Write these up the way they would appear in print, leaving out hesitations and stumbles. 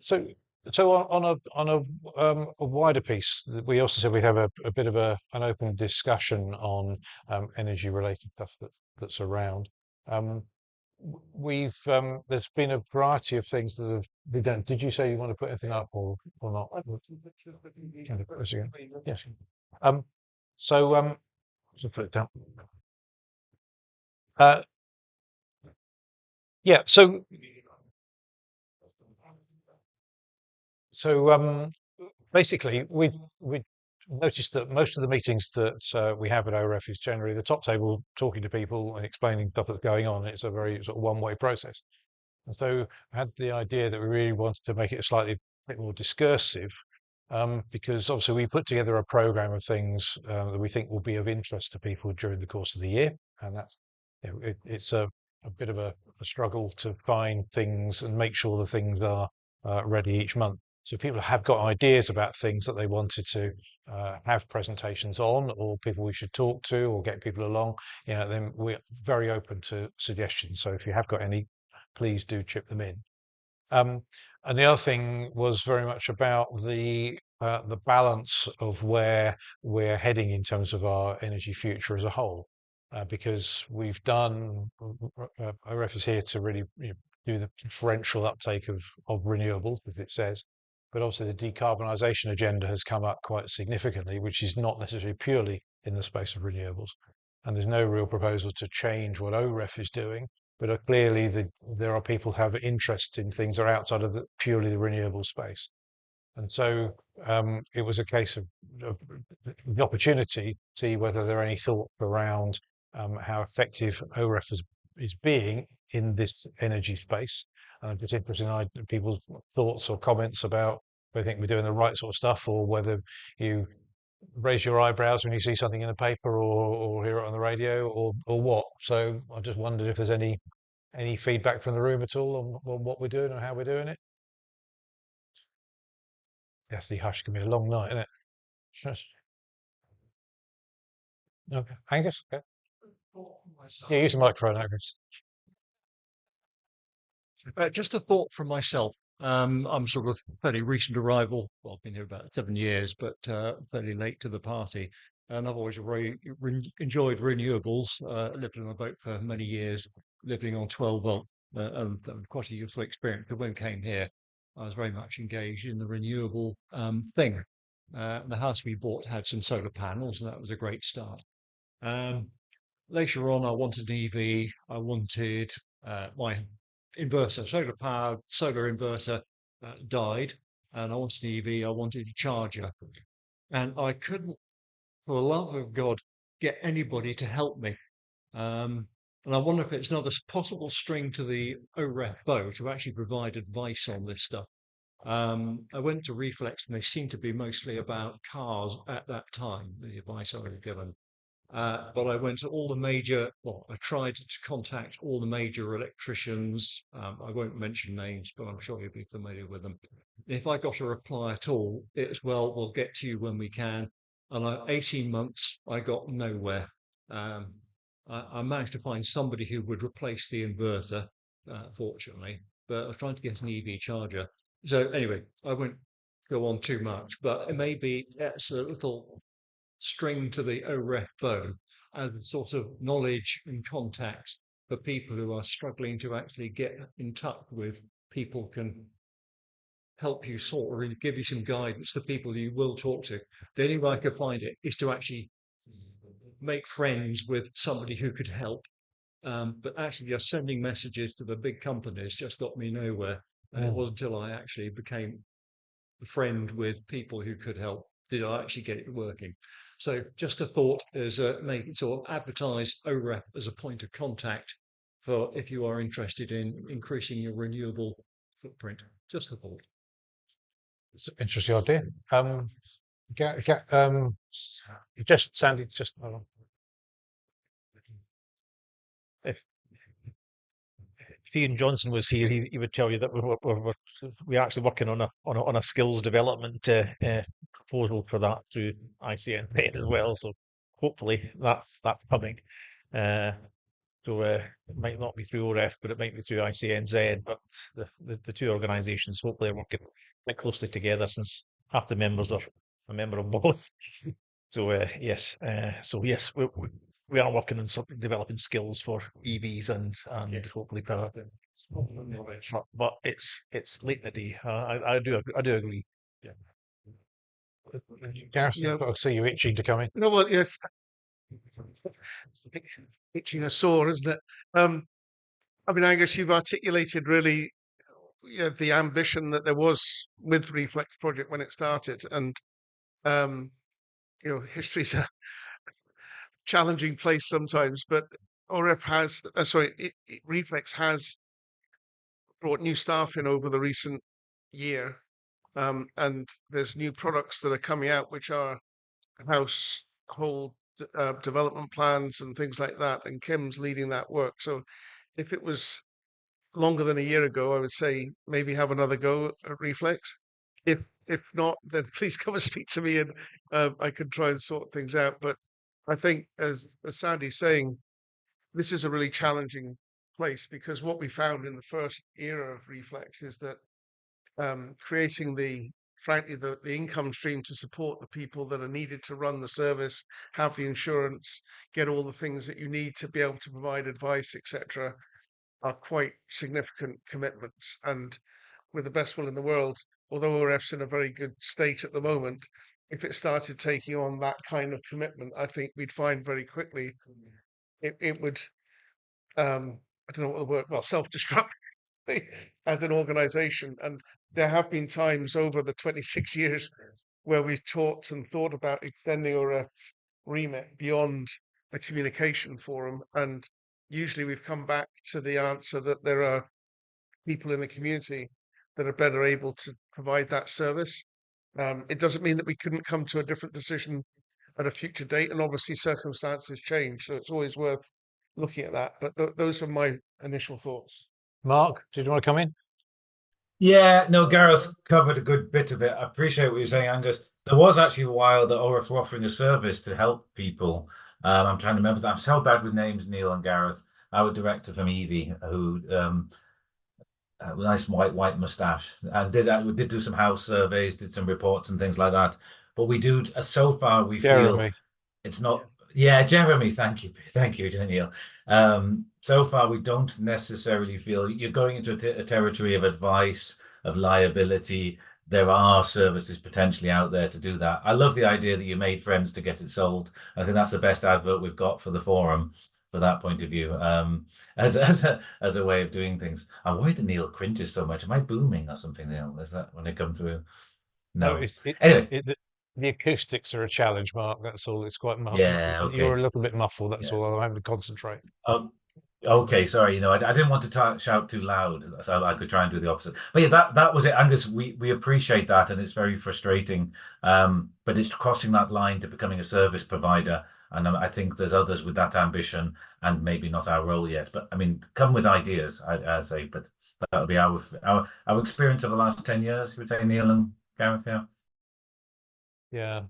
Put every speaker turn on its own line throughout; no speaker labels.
So, so on a wider piece, we also said we have a bit of an open discussion on energy related stuff that's around. Um, there's been a variety of things that have been done. Did you say you want to put anything up or not? Can I put this again? Yes. Um, so just put it down. Uh, yeah. So basically, we noticed that most of the meetings that we have at OREF is generally the top table talking to people and explaining stuff that's going on. It's a very sort of one-way process. And so I had the idea that we really wanted to make it a slightly bit more discursive, because obviously we put together a program of things that we think will be of interest to people during the course of the year, and that's it's a bit of a struggle to find things and make sure the things are ready each month. So people have got ideas about things that they wanted to have presentations on, or people we should talk to, or get people along. Then we're very open to suggestions. So if you have got any, please do chip them in. Um, and the other thing was very much about the balance of where we're heading in terms of our energy future as a whole, because we've done OREF is here to really do the preferential uptake of renewables, as it says. But also the decarbonisation agenda has come up quite significantly, which is not necessarily purely in the space of renewables. And there's no real proposal to change what OREF is doing, but clearly there are people who have interest in things that are outside of purely the renewable space. And so it was a case of the opportunity to see whether there are any thoughts around how effective OREF is being in this energy space. And I'm just interested in people's thoughts or comments about whether they think we're doing the right sort of stuff, or whether you raise your eyebrows when you see something in the paper or hear it on the radio, or what. So I just wondered if there's any feedback from the room at all on what we're doing and how we're doing it. Deathly hush can be a long night, isn't it? Yes. Okay. Angus? Okay. Yeah, use the microphone, Angus.
Just a thought from myself. I'm sort of fairly recent arrival. Well, I've been here about 7 years, but fairly late to the party. And I've always enjoyed renewables. Lived on a boat for many years, living on 12 volt, and that was quite a useful experience. But when I came here, I was very much engaged in the renewable thing. The house we bought had some solar panels, and that was a great start. Um, Later on, I wanted an EV. I wanted my inverter, solar powered solar inverter died, and I wanted an EV. I wanted a charger, and I couldn't, for the love of God, get anybody to help me. And I wonder if it's another possible string to the OREF bow to actually provide advice on this stuff. I went to Reflex, and they seemed to be mostly about cars at that time, the advice I was given. But I went to all the major, well, I tried to contact all the major electricians. I won't mention names, but I'm sure you'll be familiar with them. If I got a reply at all, it's, well, we'll get to you when we can. And 18 months, I got nowhere. Um, I managed to find somebody who would replace the inverter, fortunately, but I was trying to get an EV charger. So anyway, I won't go on too much, but it may be that's a little string to the OREF bow as a sort of knowledge and contacts for people who are struggling to actually get in touch with people can help you sort or give you some guidance to people you will talk to. The only way I could find it is to actually make friends with somebody who could help. But actually just sending messages to the big companies just got me nowhere. And it
Mm.
wasn't until I actually became a friend with people who could help did I actually get it working. So just a thought is maybe sort of advertise OREP as a point of contact for if you are interested in increasing your renewable footprint. Just a thought.
It's an interesting idea. Just Sandy, just hold on.
If Ian Johnson was here, he would tell you that we're actually working on a skills development proposal for that through ICN as well. So hopefully that's coming. Uh, So it might not be through OREF, but it might be through ICNZ. But the two organisations hopefully are working quite closely together, since half the members are a member of both. So yes, we are working on developing skills for EVs and hopefully power. But it's late in the day. I do agree. Yeah.
Gareth,
Yeah.
I see you itching to come in.
You know what? Yes, it's the itching a sore, isn't it? I mean, Angus, you've articulated really the ambition that there was with Reflex Project when it started, and history's a challenging place sometimes, but OREF has, Reflex has brought new staff in over the recent year, and there's new products that are coming out which are household development plans and things like that, and Kim's leading that work. So if it was longer than a year ago, I would say maybe have another go at Reflex. If not, then please come and speak to me, and I can try and sort things out. But I think, as Sandy's saying, this is a really challenging place, because what we found in the first era of Reflex is that creating frankly, the income stream to support the people that are needed to run the service, have the insurance, get all the things that you need to be able to provide advice, etc., are quite significant commitments. And with the best will in the world, although ORF's in a very good state at the moment, if it started taking on that kind of commitment, I think we'd find very quickly it would, I don't know what the word, well, self-destruct as an organization. And there have been times over the 26 years where we've talked and thought about extending ORF's remit beyond a communication forum. And usually we've come back to the answer that there are people in the community that are better able to provide that service. It doesn't mean that we couldn't come to a different decision at a future date, and obviously circumstances change, so it's always worth looking at that. But those are my initial thoughts.
Mark, did you want to come in?
Yeah, no, Gareth covered a good bit of it. I appreciate what you're saying, Angus. There was actually a while that OREF were offering a service to help people. I'm trying to remember that. I'm so bad with names, Neil and Gareth. Our director from Evie, who nice white mustache, and we did do some house surveys, did some reports and things like that. But we do so far we feel
Jeremy.
it's not. Yeah, Jeremy, thank you, Neil. So far, we don't necessarily feel you're going into a territory of advice, of liability. There are services potentially out there to do that. I love the idea that you made friends to get it sold. I think that's the best advert we've got for the forum, for that point of view, as a way of doing things. I'm worried that Neil cringes so much. Am I booming or something, Neil? Is that when it come through? No. Anyway.
The acoustics are a challenge, Mark. That's all. It's quite muffled.
Yeah, okay.
You're a little bit muffled. That's
Yeah.
all. I'm having to concentrate.
Oh, okay. Sorry. I didn't want to shout too loud, so I could try and do the opposite. But yeah, that was it, Angus. We appreciate that, and it's very frustrating. But it's crossing that line to becoming a service provider, and I think there's others with that ambition, and maybe not our role yet. But I mean, come with ideas, I say. But that'll be our experience of the last 10 years. You would say, Neil and Gareth, yeah.
Yeah.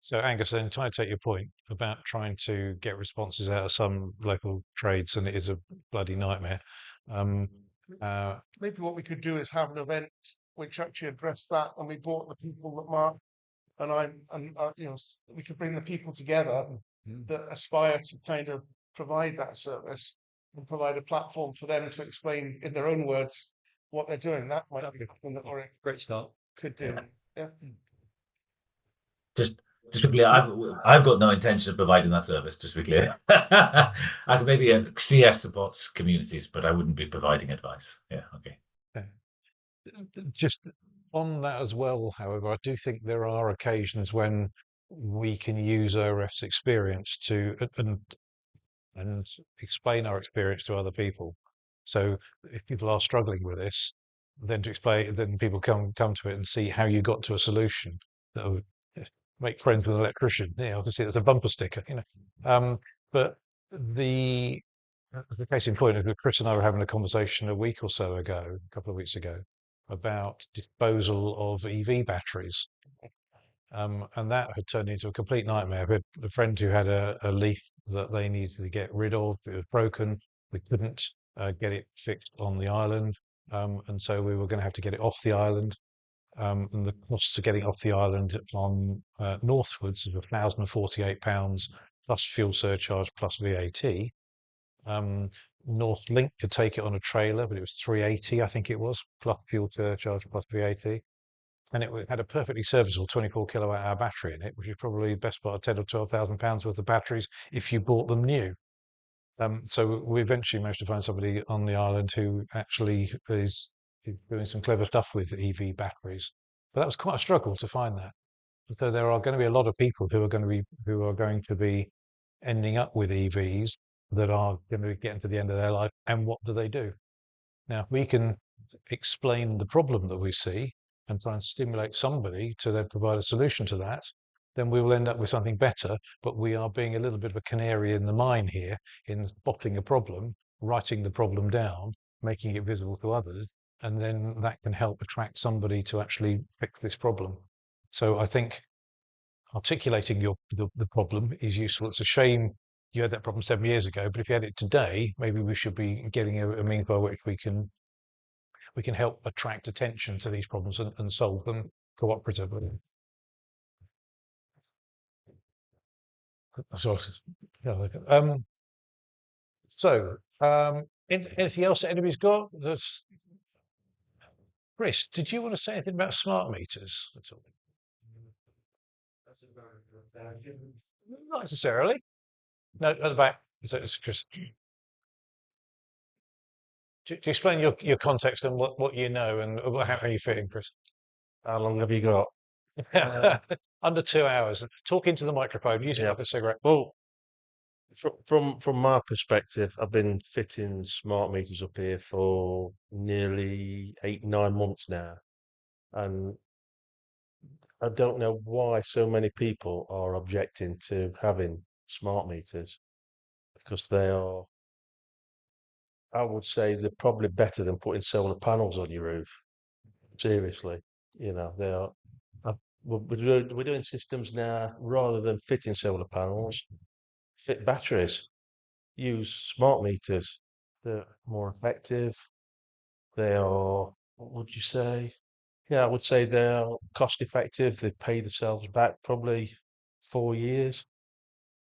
So Angus, then trying to take your point about trying to get responses out of some local trades, and it is a bloody nightmare.
Maybe what we could do is have an event which actually addressed that, and we brought the people that Mark and we could bring the people together that aspire to kind of provide that service and provide a platform for them to explain in their own words what they're doing. That might be something that OREF
Great start.
could do. Yeah.
Just to be clear, I've got no intention of providing that service, just to be clear. I could maybe CS supports communities, but I wouldn't be providing advice. Yeah, okay.
Just on that as well, however, I do think there are occasions when we can use OREF's experience to and explain our experience to other people. So if people are struggling with this, then people come to it and see how you got to a solution that would make friends with an electrician. Yeah, obviously it's a bumper sticker, But the case in point is that Chris and I were having a conversation a couple of weeks ago, about disposal of EV batteries. And that had turned into a complete nightmare. We had a friend who had a Leaf that they needed to get rid of. It was broken. We couldn't get it fixed on the island, and so we were going to have to get it off the island. And the costs of getting off the island on northwards is £1,048 plus fuel surcharge plus VAT. North Link could take it on a trailer, but it was 380, I think it was, plus fuel surcharge plus VAT. And it had a perfectly serviceable 24 kilowatt hour battery in it, which is probably the best part of 10 or 12,000 pounds worth of batteries if you bought them new. So we eventually managed to find somebody on the island who actually is doing some clever stuff with EV batteries. But that was quite a struggle to find that. So there are going to be a lot of people who are going to be ending up with EVs that are going to be getting to the end of their life. And what do? Now, if we can explain the problem that we see and try and stimulate somebody to then provide a solution to that, then we will end up with something better. But we are being a little bit of a canary in the mine here in spotting a problem, writing the problem down, making it visible to others, and then that can help attract somebody to actually fix this problem. So I think articulating the problem is useful. It's a shame you had that problem 7 years ago, but if you had it today, maybe we should be getting a means by which we can help attract attention to these problems and solve them cooperatively. Anything else that anybody's got? Chris, did you want to say anything about smart meters at all? Not necessarily. No, at the back. It's Chris. Do you explain your context and what you know and how you fit in, Chris?
How long have you got?
Under 2 hours. Talk into the microphone. Use it
Yeah.
like a cigarette.
Well, from my perspective, I've been fitting smart meters up here for nearly 8, 9 months now, and I don't know why so many people are objecting to having smart meters because they are, I would say, they're probably better than putting solar panels on your roof. Seriously, they are. We're doing systems now rather than fitting solar panels, fit batteries, use smart meters. They're more effective. They are, what would you say? Yeah, I would say they're cost effective. They pay themselves back probably 4 years,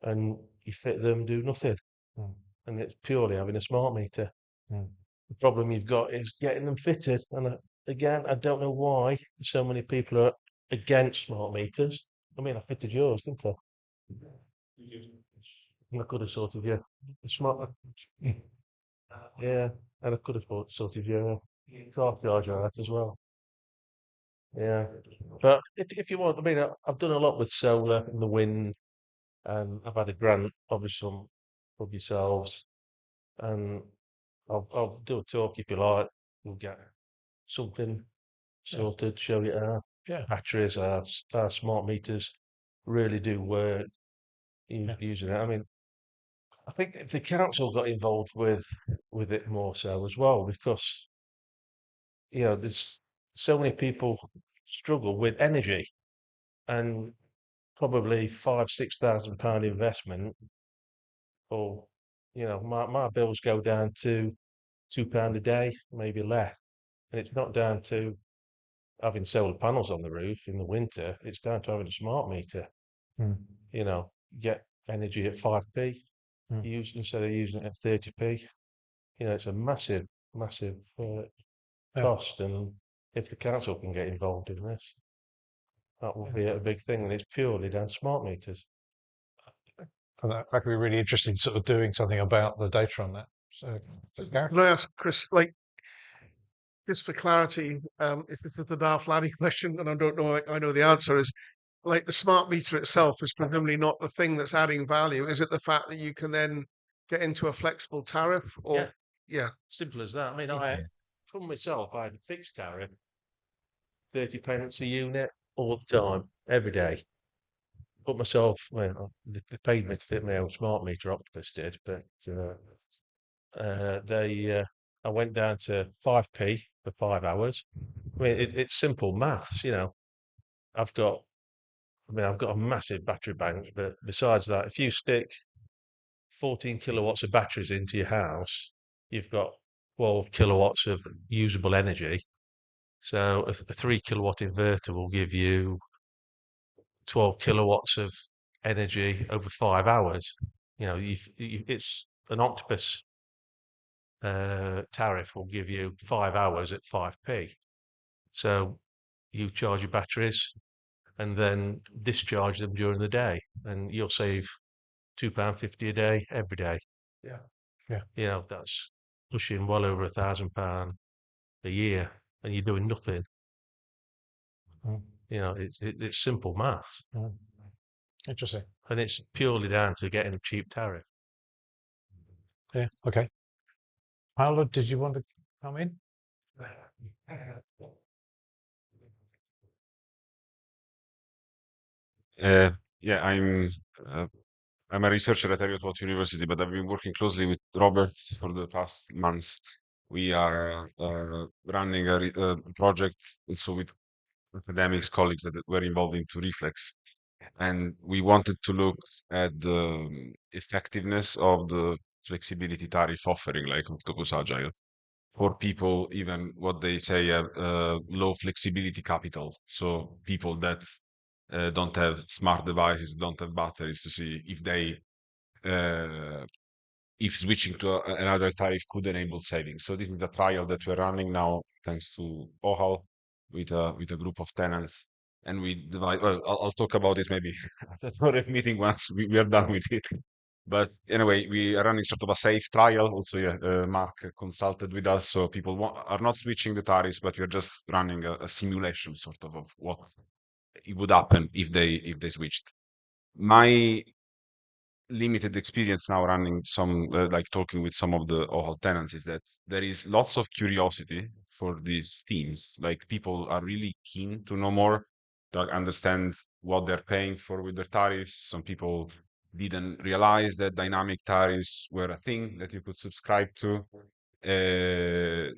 and you fit them, do nothing.
Mm.
And it's purely having a smart meter.
Mm.
The problem you've got is getting them fitted. And again, I don't know why so many people are against smart meters. I mean, I fitted yours, didn't I? And I could have sorted your smart. Yeah, and I could have sorted your car charger out as well. Yeah, but if you want, I mean, I've done a lot with solar and the wind, and I've had a grant, obviously, from yourselves, and I'll do a talk if you like. We'll get something sorted, show you how
Yeah.
batteries, our smart meters really do work using it. I mean, I think if the council got involved with it more so as well, because there's so many people struggle with energy, and probably £5,000-6,000 investment, or my bills go down to £2 a day, maybe less, and it's not down to having solar panels on the roof in the winter. It's down to having a smart meter.
Mm.
Get energy at 5p,
Mm.
instead of using it at 30p. It's a massive, massive
Yeah.
cost, and if the council can get involved in this, that will be a big thing, and it's purely down to smart meters.
And that could be really interesting, sort of doing something about the data on that. So, Gareth?
Can I ask Chris, like, just for clarity, is this the daft laddie question? And I don't know, I know the answer is, like, the smart meter itself is presumably not the thing that's adding value. Is it the fact that you can then get into a flexible tariff? Or yeah.
Simple as that. I mean,
Yeah.
from myself, I had a fixed tariff, 30 pence a unit, all the time, every day. Put myself, well, they paid me to fit my own smart meter, Octopus did, but I went down to 5p for 5 hours. I mean, it's simple maths, I've got a massive battery bank, but besides that, if you stick 14 kilowatts of batteries into your house, you've got 12 kilowatts of usable energy. So a 3 kilowatt inverter will give you 12 kilowatts of energy over 5 hours. It's an octopus tariff will give you 5 hours at 5p. So you charge your batteries and then discharge them during the day, and you'll save £2.50 a day every day.
Yeah.
That's pushing well over £1,000 a year, and you're doing nothing.
Mm.
It's simple maths,
Interesting.
and it's purely down to getting a cheap tariff.
Yeah. Okay. Paolo, did you want to come in?
Yeah, uh, I'm a researcher at Watt University, but I've been working closely with Robert for the past months. We are running a project also with academics, colleagues that were involved into Reflex, and we wanted to look at the effectiveness of the flexibility tariff offering, like Octopus Agile, for people, even what they say, low flexibility capital. So people that don't have smart devices, don't have batteries, to see uh, if switching to another tariff could enable savings. So this is a trial that we're running now, thanks to OHAL, with a group of tenants. And we divide. Well, I'll talk about this maybe at the OREF meeting once we are done with it. But anyway, we are running sort of a safe trial. Also, yeah, Mark consulted with us, so people are not switching the tariffs, but we're just running a simulation sort of what it would happen if they switched. My limited experience now running some like talking with some of the OHAL tenants is that there is lots of curiosity for these themes. Like people are really keen to know more, to understand what they're paying for with their tariffs. Some people didn't realize that dynamic tariffs were a thing that you could subscribe to.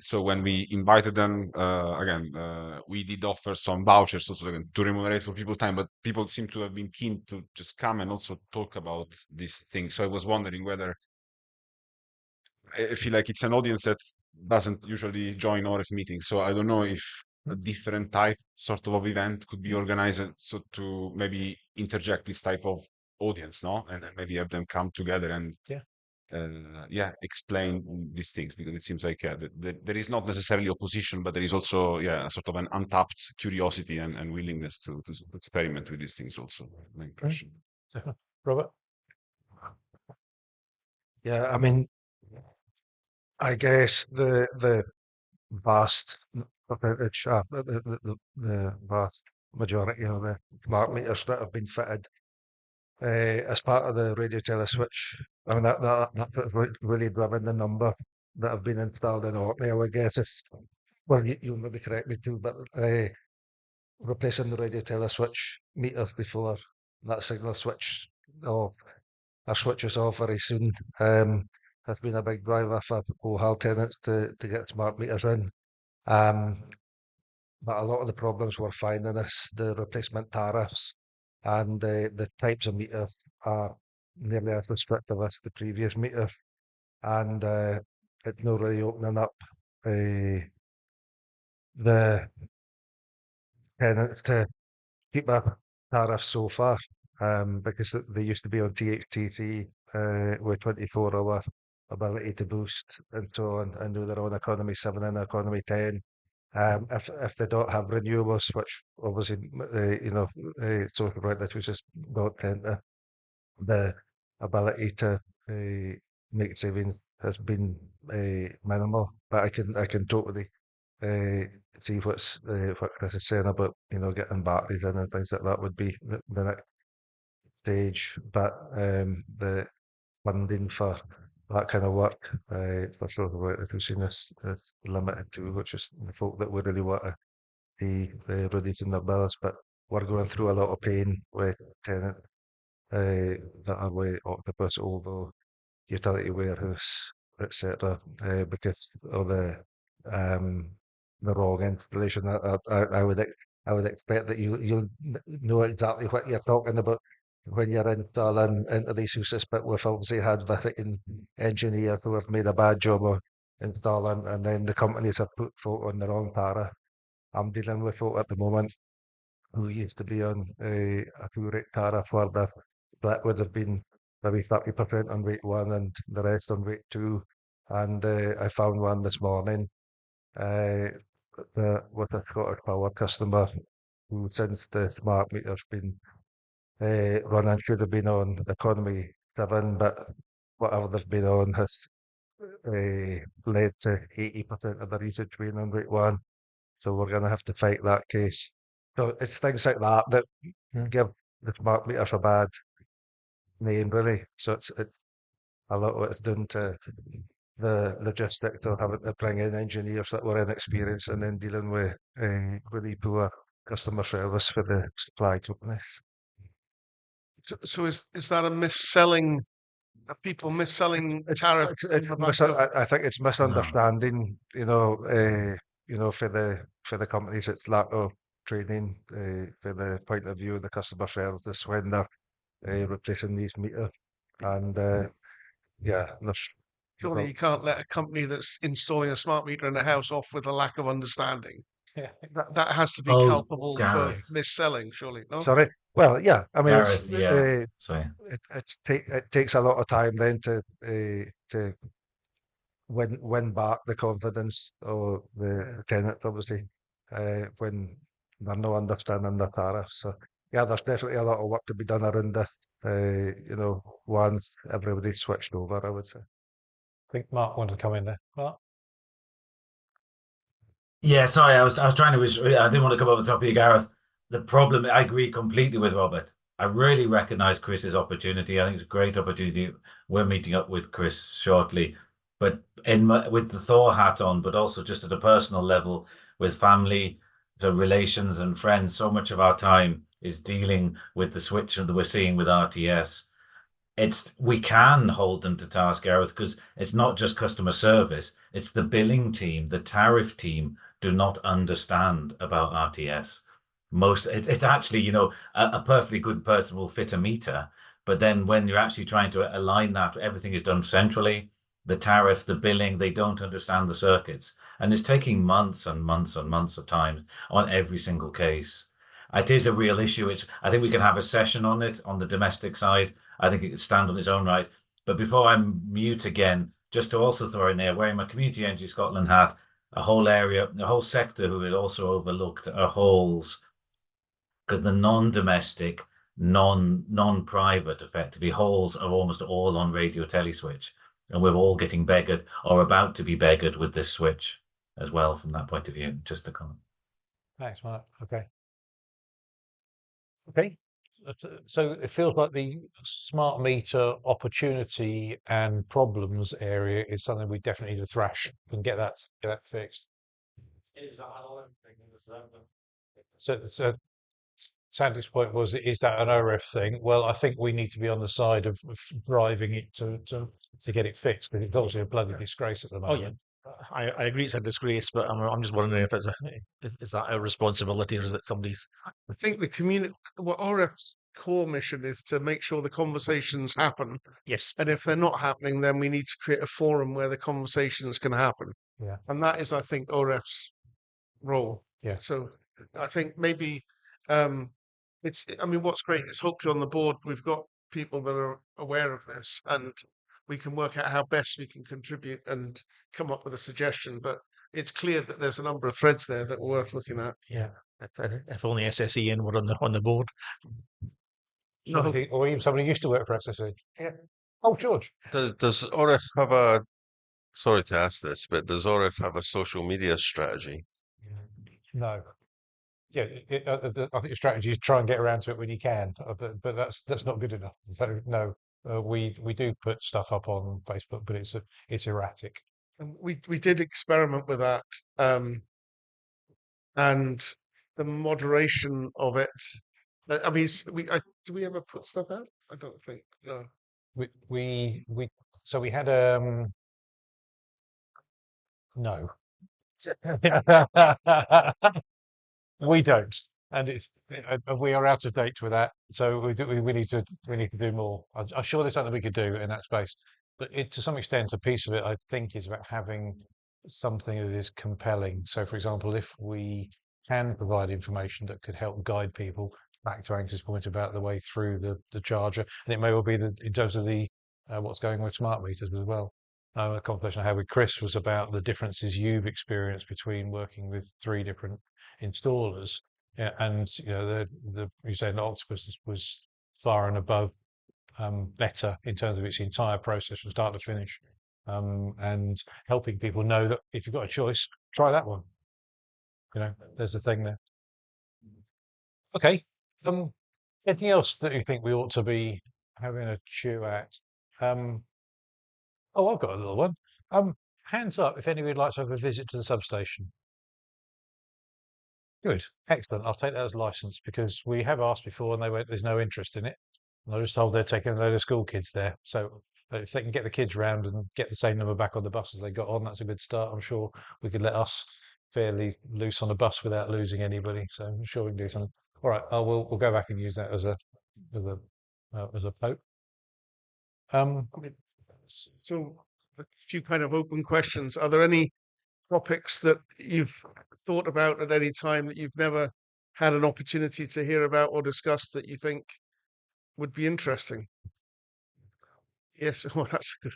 So when we invited them, again, we did offer some vouchers also again, to remunerate for people time, but people seem to have been keen to just come and also talk about these things. So I was wondering whether I feel like it's an audience that doesn't usually join OREF meetings. So I don't know if a different type sort of event could be organized so to maybe interject this type of audience, no? And then maybe have them come together and explain these things, because it seems like there is not necessarily opposition, but there is also a sort of an untapped curiosity and willingness to experiment with these things. Also, my impression.
Robert?
Yeah, I mean, I guess the vast percentage, the vast majority of the smart meters that have been fitted as part of the radio teleswitch. I mean, that's really driven the number that have been installed in Orkney. I would guess it's, well, you'll maybe correct me too, but replacing the radio teleswitch meters before that signal switch off, or switches off very soon, has been a big driver for OHAL tenants to get smart meters in. But a lot of the problems we're finding is the replacement tariffs, and the types of meter are nearly as restrictive as the previous meter, and it's not really opening up the tenants to keep their tariffs so far, because they used to be on THTC with 24-hour ability to boost and so on, and do their own economy 7 and economy 10. If they don't have renewables, which obviously social right, we just don't tend to, the ability to make savings has been minimal. But I can totally see what Chris is saying about getting batteries in and things like that would be the next stage. But the funding for that kind of work for social right, we've seen is limited to, which is the folk that we really want to be reducing their bills. But we're going through a lot of pain with tenants that are with Octopus, Ovo, Utility Warehouse, etc., because of the wrong installation. I would expect that you'll know exactly what you're talking about
when you're installing into these houses, but we've obviously had visiting engineers who have made a bad job of installing, and then the companies have put folk on the wrong para. I'm dealing with folk at the moment who used to be on a full rate tariff where the split would have been maybe 30% on rate one and the rest on rate two. And I found one this morning with a Scottish Power customer who, since the smart meter's been running, should have been on economy 7, but whatever they've been on has led to 80% of the usage being on rate one. So we're going to have to fight that case. So it's things like that that give the smart meters a bad name, really. So a lot of it's down to the logistics of having to bring in engineers that were inexperienced and then dealing with really poor customer service for the supply companies.
So is that a misselling? Are people misselling tariffs?
I think it's misunderstanding. For the companies, it's lack of training for the point of view of the customer service when they're replacing these meters. And there's
Surely you can't let a company that's installing a smart meter in a house off with a lack of understanding.
Yeah.
That has to be
Oh,
culpable
Gareth.
for misselling, surely, no?
sorry. Well, yeah. I mean,
Gareth, yeah. Sorry.
it takes a lot of time then to win back the confidence of the tenants, obviously, when they're not understanding the tariffs. So yeah, there's definitely a lot of work to be done around this. Once everybody's switched over, I would say.
I think Mark wanted to come in there. Mark?
Yeah, sorry, I was trying to. I didn't want to come over the top of you, Gareth. The problem, I agree completely with Robert. I really recognise Chris's opportunity. I think it's a great opportunity. We're meeting up with Chris shortly, but with the Thor hat on, but also just at a personal level with family, so relations and friends. So much of our time is dealing with the switch that we're seeing with RTS. We can hold them to task, Gareth, because it's not just customer service, it's the billing team, the tariff team do not understand about RTS. It's actually, a perfectly good person will fit a meter, but then when you're actually trying to align that, everything is done centrally. The tariff, the billing, they don't understand the circuits. And it's taking months and months and months of time on every single case. It is a real issue. I think we can have a session on it on the domestic side. I think it could stand on its own right. But before I mute again, just to also throw in there, wearing my Community Energy Scotland hat, a whole area, a whole sector who is also overlooked are Halls, because the non-domestic, non-private, effectively, Halls are almost all on radio teleswitch, and we're all getting beggared or about to be beggared with this switch as well. From that point of view, just a comment.
Thanks, Mark. Okay. So it feels like the smart meter opportunity and problems area is something we definitely need to thrash and get that fixed.
Is that an thing?
So Sandy's point was, is that an OREF thing? Well, I think we need to be on the side of driving it to get it fixed, because it's obviously a bloody disgrace at the moment.
Oh, yeah. I agree it's a disgrace, but I'm just wondering if is that a responsibility or is it somebody's?
I think what OREF's core mission is to make sure the conversations happen.
Yes.
And if they're not happening, then we need to create a forum where the conversations can happen.
Yeah.
And that is, I think, OREF's role.
Yeah.
So I think maybe what's great is hopefully on the board we've got people that are aware of this, and we can work out how best we can contribute and come up with a suggestion. But it's clear that there's a number of threads there that are worth looking at.
Yeah. If only SSEN were on the board.
No.
Or even somebody who used to work for SSE. Yeah. Oh, George.
Does OREF have a, sorry to ask this, but does OREF have a social media strategy?
No. Yeah, I think the strategy is try and get around to it when you can, but that's not good enough. So no, we do put stuff up on Facebook, but it's erratic.
And we did experiment with that, and the moderation of it. I mean, do we ever put stuff out? I don't think. No.
So we had no. We don't. and we are out of date with that. So we need to do more. I'm sure there's something we could do in that space, but to some extent, a piece of it I think is about having something that is compelling. So, for example, if we can provide information that could help guide people back to Anx's point about the way through the charger, and it may well be that in terms of the what's going on with smart meters as well. A conversation I had with Chris was about the differences you've experienced between working with 3 different installers. Yeah, and you said that Octopus was far and above better in terms of its entire process from start to finish, and helping people know that if you've got a choice, try that one. There's a thing there. Okay. Anything else that you think we ought to be having a chew at? Oh, I've got a little one. Hands up if anybody would like to have a visit to the substation. Good, excellent. I'll take that as license because we have asked before and they went, there's no interest in it. And I was told they're taking a load of school kids there. So if they can get the kids round and get the same number back on the bus as they got on, that's a good start. I'm sure we could let us fairly loose on a bus without losing anybody. So I'm sure we can do something. All right, we'll go back and use that as a poke.
So a few kind of open questions. Are there any topics that you've thought about at any time that you've never had an opportunity to hear about or discuss that you think would be interesting? Yes, well, that's good.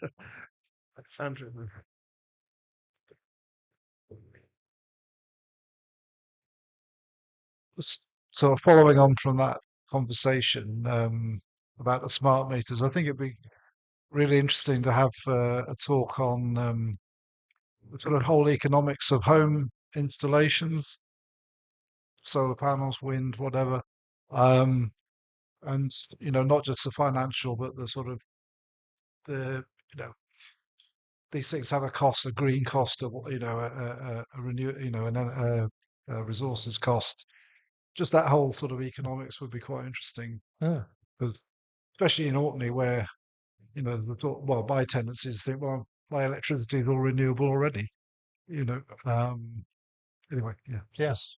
Andrew.
So following on from that conversation about the smart meters, I think it'd be really interesting to have a talk on the sort of whole economics of home installations, solar panels, wind, whatever, and not just the financial, but the sort of these things have a cost, a green cost, a renew, a resources cost. Just that whole sort of economics would be quite interesting, because especially in Orkney, where my tendencies think, well, my electricity is all renewable already. Anyway, yeah.
Yes.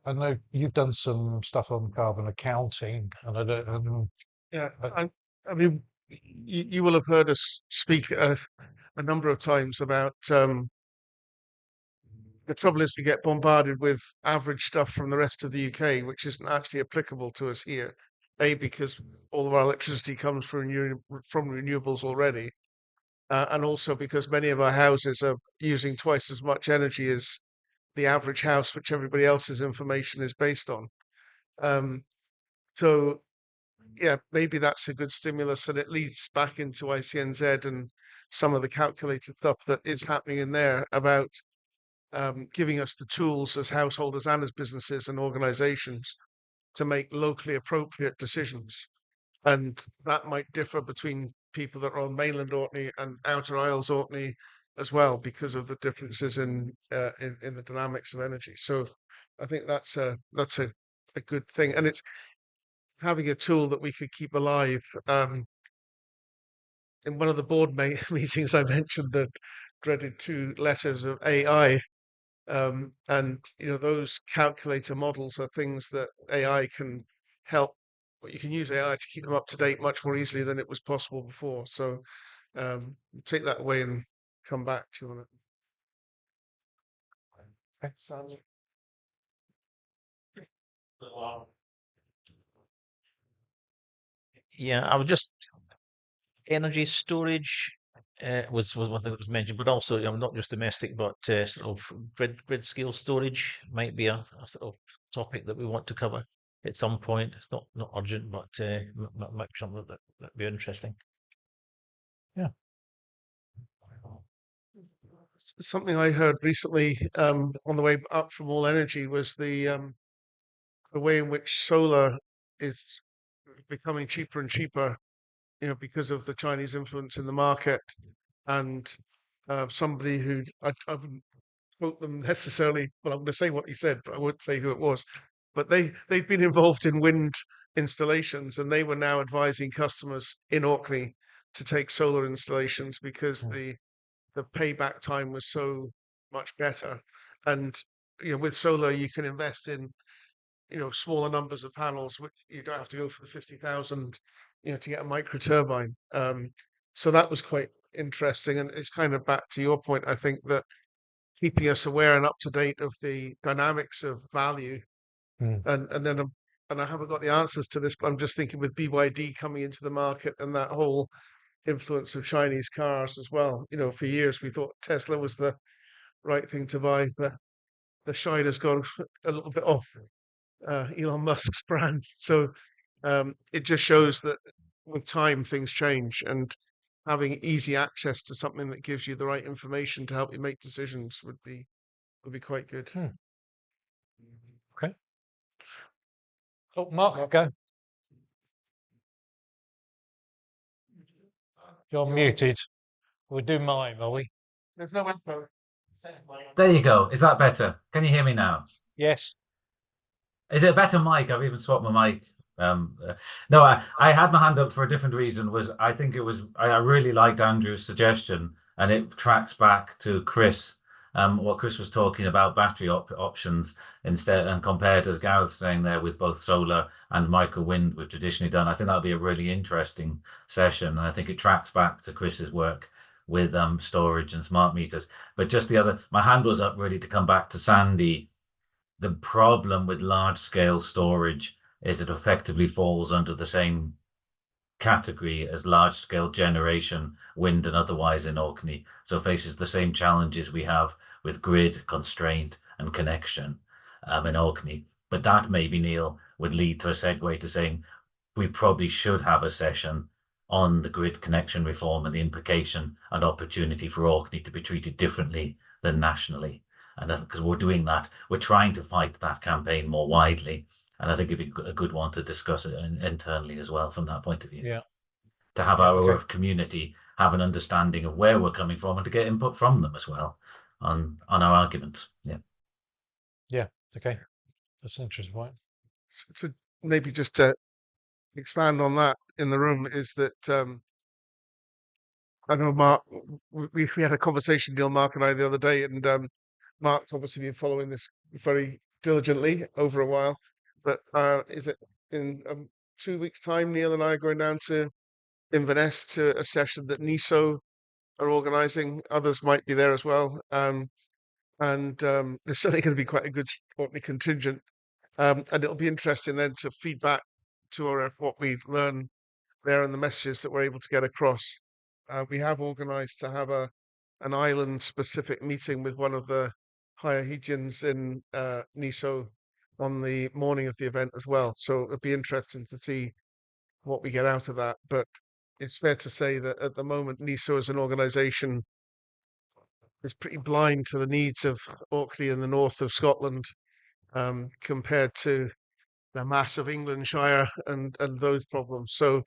I know you've done some stuff on carbon accounting, and I don't.
Yeah, I mean, you will have heard us speak a number of times about the trouble is we get bombarded with average stuff from the rest of the UK, which isn't actually applicable to us here. A, because all of our electricity comes from renewables already, and also because many of our houses are using twice as much energy as the average house, which everybody else's information is based on. So yeah, maybe that's a good stimulus, and it leads back into ICNZ and some of the calculated stuff that is happening in there about giving us the tools as householders and as businesses and organizations to make locally appropriate decisions. And that might differ between people that are on mainland Orkney and Outer Isles Orkney as well, because of the differences in the dynamics of energy. So I think that's a good thing, and it's having a tool that we could keep alive. In one of the board meetings, I mentioned the dreaded 2 letters of AI, and those calculator models are things that AI can help. But you can use AI to keep them up to date much more easily than it was possible before. So take that away and come back to you on it. Sam?
Yeah, I would just energy storage was one thing that was mentioned, but also not just domestic, but sort of grid scale storage might be a sort of topic that we want to cover at some point. It's not urgent, but might be something that'd be interesting.
Yeah.
Something I heard recently on the way up from All Energy was the way in which solar is becoming cheaper and cheaper, because of the Chinese influence in the market. And somebody who I wouldn't quote them necessarily. Well, I'm going to say what he said, but I won't say who it was. But they'd been involved in wind installations, and they were now advising customers in Orkney to take solar installations because the payback time was so much better. And with solar, you can invest in smaller numbers of panels, which you don't have to go for the 50,000, to get a micro turbine. So that was quite interesting, and it's kind of back to your point. I think that keeping us aware and up to date of the dynamics of value, and then and I haven't got the answers to this, but I'm just thinking with BYD coming into the market and that whole influence of Chinese cars as well. For years we thought Tesla was the right thing to buy, but the shine has gone a little bit off Elon Musk's brand. So it just shows that with time things change, and having easy access to something that gives you the right information to help you make decisions would be quite good.
Okay. Oh, Mark, go. You're muted. We'll do mime, are we?
There's no echo.
There you go. Is that better? Can you hear me now?
Yes.
Is it a better mic? I've even swapped my mic. No, I had my hand up for a different reason. I really liked Andrew's suggestion, and it tracks back to Chris, what Chris was talking about battery options instead, and compared, as Gareth's saying there, with both solar and micro wind we've traditionally done. I think that'll be a really interesting session, and I think it tracks back to Chris's work with storage and smart meters. But just my hand was up really to come back to Sandy. The problem with large scale storage is it effectively falls under the same category as large scale generation, wind and otherwise in Orkney. So faces the same challenges we have with grid constraint and connection in Orkney. But that maybe, Neil, would lead to a segue to saying we probably should have a session on the grid connection reform and the implication and opportunity for Orkney to be treated differently than nationally. And because we're doing that, we're trying to fight that campaign more widely. And I think it'd be a good one to discuss it internally as well from that point of view.
Yeah.
To have our OREF community have an understanding of where we're coming from and to get input from them as well on our arguments. Yeah.
Yeah. Okay. That's an interesting point.
So maybe just to expand on that in the room is that I know Mark, we had a conversation, Neil, Mark and I, the other day, and Mark's obviously been following this very diligently over a while. But is it in 2 weeks' time, Neil and I are going down to Inverness to a session that NISO are organising. Others might be there as well. And there's certainly going to be quite a good Orkney contingent. And it'll be interesting then to feed back to OREF what we learn there and the messages that we're able to get across. We have organised to have an island-specific meeting with one of the higher Hegians in NISO on the morning of the event as well. So it'll be interesting to see what we get out of that. But it's fair to say that at the moment, NISO as an organisation is pretty blind to the needs of Orkney in the north of Scotland compared to the mass of England Shire and those problems. So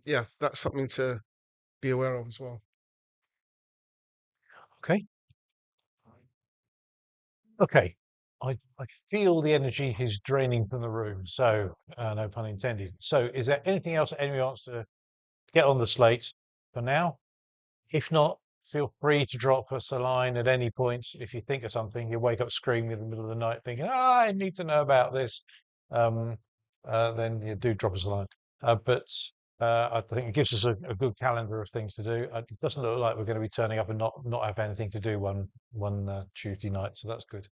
yeah, that's something to be aware of as well.
Okay. Okay. I feel the energy is draining from the room, so no pun intended. So is there anything else that anyone wants to get on the slate for now? If not, feel free to drop us a line at any point. If you think of something, you wake up screaming in the middle of the night thinking, I need to know about this, then you do drop us a line. But I think it gives us a good calendar of things to do. It doesn't look like we're going to be turning up and not have anything to do one Tuesday night, so that's good.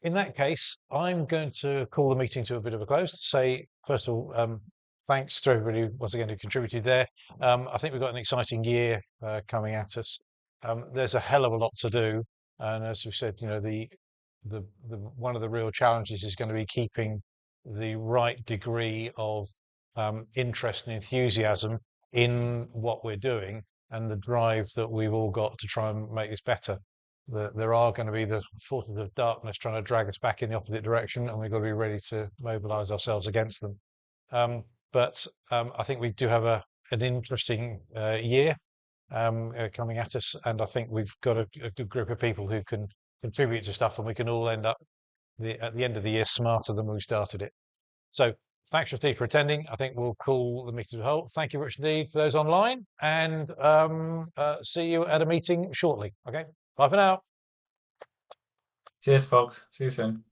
In that case, I'm going to call the meeting to a bit of a close. Say, first of all, thanks to everybody once again who contributed there. I think we've got an exciting year coming at us. There's a hell of a lot to do, and as we said, the one of the real challenges is going to be keeping the right degree of interest and enthusiasm in what we're doing and the drive that we've all got to try and make this better. There are going to be the forces of darkness trying to drag us back in the opposite direction, and we've got to be ready to mobilise ourselves against them. But I think we do have an interesting year coming at us, and I think we've got a good group of people who can contribute to stuff, and we can all end up at the end of the year smarter than we started it. So thanks, Steve, for attending. I think we'll call the meeting to a halt. Thank you, Rich, indeed, for those online, and see you at a meeting shortly. Okay, bye for now.
Cheers, folks. See you soon.